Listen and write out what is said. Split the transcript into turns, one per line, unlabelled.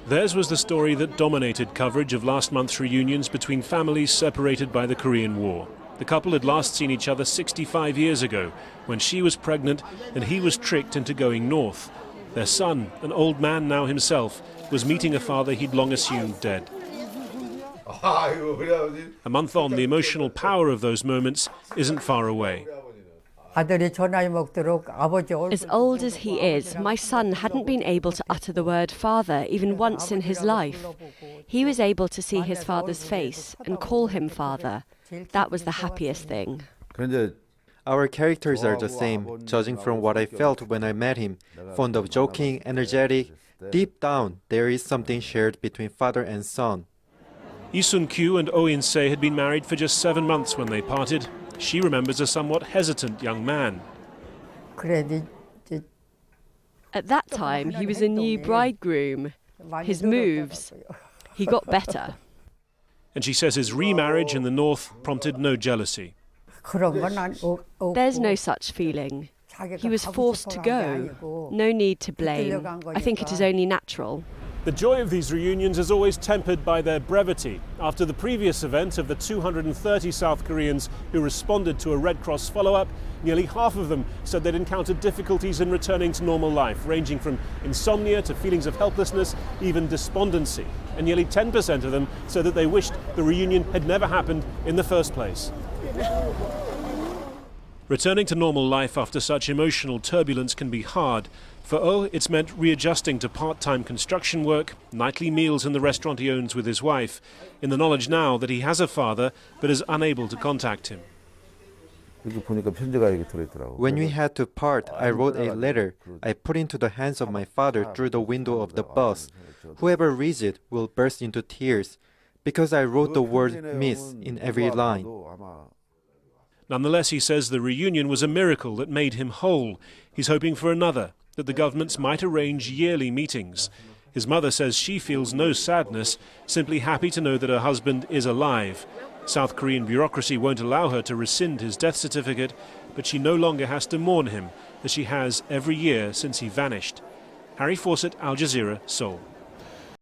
Theirs was the story that dominated coverage of last month's reunions between families separated by the Korean War. The couple had last seen each other 65 years ago, when she was pregnant and he was tricked into going north. Their son, an old man now himself, was meeting a father he'd long assumed dead. A month on, the emotional power of those moments isn't far away.
As old as he is, my son hadn't been able to utter the word father even once in his life. He was able to see his father's face and call him father. That was the happiest thing.
Our characters are the same, judging from what I felt when I met him. Fond of joking, energetic. Deep down, there is something shared between father and son.
Lee Sun-kyu and Oh In-se had been married for just 7 months when they parted. She remembers a somewhat hesitant young man.
At that time, he was a new bridegroom. His moves, he got better.
And she says his remarriage in the north prompted no jealousy.
There's no such feeling. He was forced to go. No need to blame. I think it is only natural.
The joy of these reunions is always tempered by their brevity. After the previous event of the 230 South Koreans who responded to a Red Cross follow-up, nearly half of them said they'd encountered difficulties in returning to normal life, ranging from insomnia to feelings of helplessness, even despondency. And nearly 10% of them said that they wished the reunion had never happened in the first place. Returning to normal life after such emotional turbulence can be hard. For Oh, it's meant readjusting to part-time construction work, nightly meals in the restaurant he owns with his wife, in the knowledge now that he has a father but is unable to contact him.
When we had to part, I wrote a letter. I put into the hands of my father through the window of the bus. Whoever reads it will burst into tears, because I wrote the word miss in every line.
Nonetheless, he says the reunion was a miracle that made him whole. He's hoping for another, that the governments might arrange yearly meetings. His mother says she feels no sadness, simply happy to know that her husband is alive. South Korean bureaucracy won't allow her to rescind his death certificate, but she no longer has to mourn him, as she has every year since he vanished. Harry Fawcett, Al Jazeera, Seoul.